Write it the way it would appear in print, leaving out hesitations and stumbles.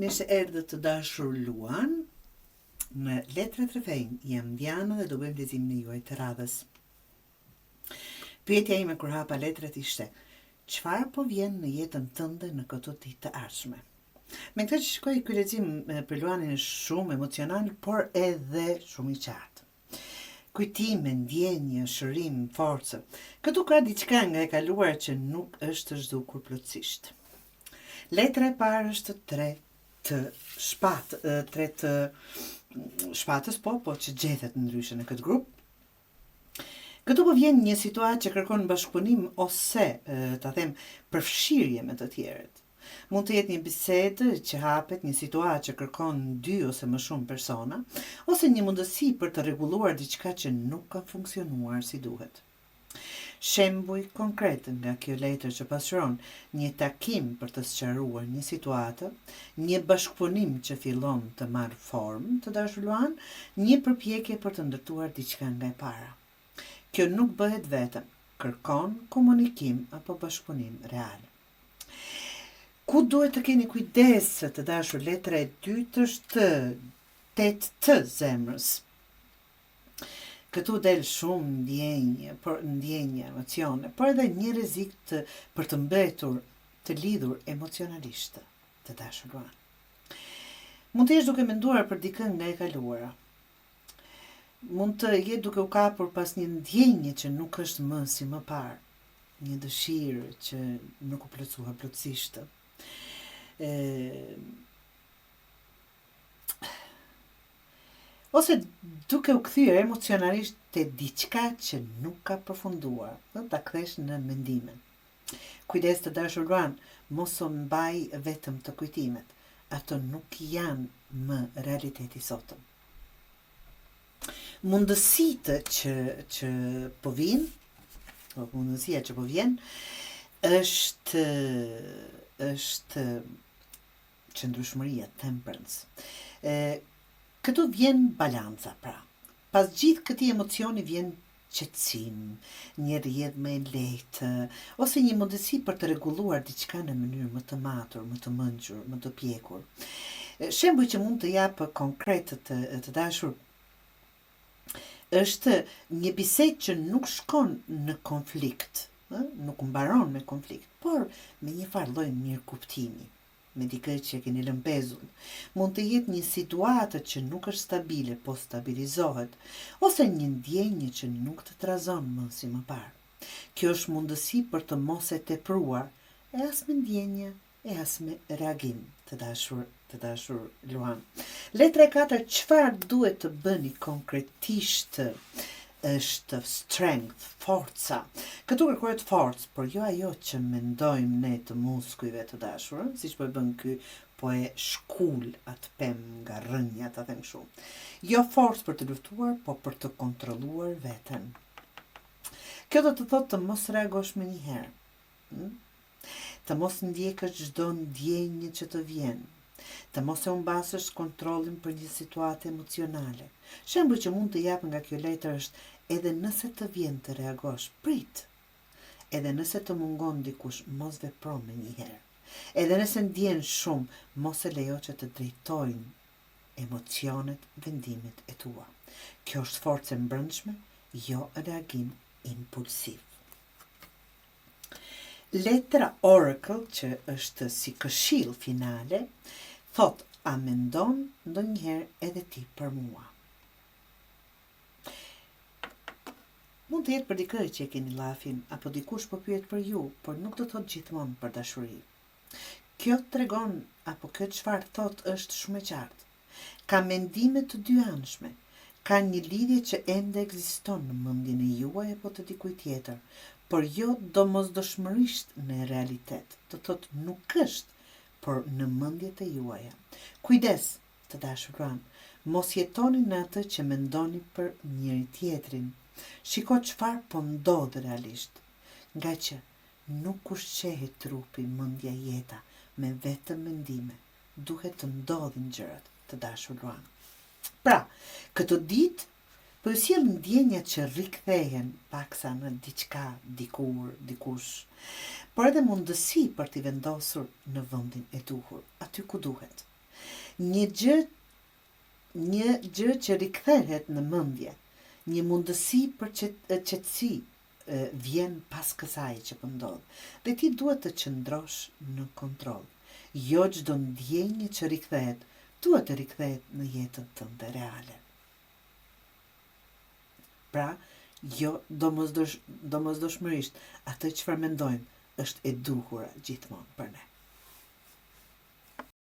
Nëse erdhët të dashur Luan, në Letrat Refejnë, jam Diana dhe do bëjmë lezimin e juaj të radhës. Pyetja ime kur hapa letrat ishte: çfarë po vjen në jetën tënde në këto ditë të ardhshme? Me këtë që shikoj, ky lexim për Luanin është shumë emocional, por edhe shumë i qartë. Kujtime, ndjenje, shërim, forcë. Këtu ka diçka nga e kaluar që nuk është zhdukur plotësisht. Letra e parë është tre të shpatës, po që gjethet ndryshe në këtë grup. Këtu po vjen një situatë që kërkon bashkëpunim ose, ta them, përfshirje me të tjerët. Mund të jetë një bisedë që hapet, një situatë që kërkon 2 ose më shumë persona, ose një mundësi për të rregulluar diçka që nuk ka funksionuar si duhet. Shembuj konkret nga kjo letër që pasqyron një takim për të sqaruar një situatë, një bashkëpunim që fillon të marrë formë, të dashur Luan, një përpjekje për të ndërtuar diçka nga e para. Kjo nuk bëhet vetëm, kërkon komunikim apo bashkëpunim real. Ku duhet të keni kujdes, të dashur, letra e dytë është 8 të zemrës. Këtu del shumë ndjenje, emocione, por edhe një rrezik për të mbetur të lidhur emocionalisht, të dashur Luan. Mund të jesh duke menduar për dikën nga e kaluara. Mund të jetë duke u kapur pas një ndjenje që nuk është më si më parë, një dëshirë që nuk u plotësua plotësisht. Ose duke u kthyer emocionalisht te diçka që nuk ka përfunduar, ta kthesh në mendime. Kujdes, të dashur Luan, mos u mbaj vetëm të kujtimet. Ato nuk janë më realiteti sotëm. Mundësitë që po vinë, mundësia që po vjen, është qëndrueshmëria, temperance. Këtu vjen balanca, pra. Pas gjithë këtij emocioni vjen qetësim, një rrjedhë më e lehtë, ose një mundësi për të rregulluar diçka në mënyrë më të matur, më të mençur, më të pjekur. Shembull që mund të jap konkret të dashur është një bisedë që nuk shkon në konflikt, nuk mbaron me konflikt, por me një farë lloj mirëkuptimi. Me dikë që keni lëmpezur. Mund të jetë një situatë që nuk është stabile, po stabilizohet, ose një ndjenje që nuk të trazon më si më parë. Kjo është mundësi për të mos e tepruar, e as me ndjenje, e as me reagim, të dashur Luan. Letra e 4, çfarë duhet të bëni konkretisht? Është strength, forca. Këtu kërkohet forcë, por jo ajo që mendojmë ne të muskujve, të dashur, siç po e bën ky, po e shkul atë pemë nga rrënja, ta them kështu. Jo forcë për të luftuar, po për të kontrolluar veten. Kjo do të thotë të mos reagosh më njëherë. Të mos ndjekësh çdo ndjenjë që të vjen. Të mos e humbasësh kontrollin për një situatë emocionale. Shembull që mund të jap nga kjo letër është: edhe nëse të vjen të reagosh, prit. Edhe nëse të mungon dikush, mos vepro me njëherë. Edhe nëse ndjen shumë, mos e lejo që të drejtojnë emocionet, vendimet e tua. Kjo është forcë e mbrëmshme, jo reagim impulsiv. Letra Oracle, që është si këshill finale, thot: a mendon ndonjëherë edhe ti për mua? Mund të jetë për dikë që e keni llafin, apo dikush po pyet për ju, por nuk do thot gjithmonë për dashuri. Kjo tregon, apo kjo çfarë thot është shumë e qartë. Ka mendime të dyanshme, ka një lidhje që ende ekziston në mendjen e juaj apo të dikujt tjetër, por jo domosdoshmërisht në realitet. Do thot nuk është, por në mendjet e juaja. Kujdes, të dashur Luan, mos jetoni në atë që mendoni për njëri tjetrin. Shiko çfarë po ndodh realisht, nga që nuk ushqehet trupi, mendja, jeta me vetëm mendime. Duhet të ndodhin gjërat, të dashur Luan. Pra, këtë ditë po ju sjell ndjenja që rikthehen paksa në diçka, dikur, dikush, por edhe mundësi për t'i vendosur në vendin e duhur, aty ku duhet. Një gjë që rikthehet në mendje, një mundësi për qetësi vjen pas kësaj që po ndodh. Dhe ti duhet të qëndrosh në kontroll. Jo çdo ndjenjë që rikthehet duhet të rikthehet në jetën tënde reale. Pra, jo domosdoshmërisht atë çfarë mendojmë është e duhur gjithmonë për ne.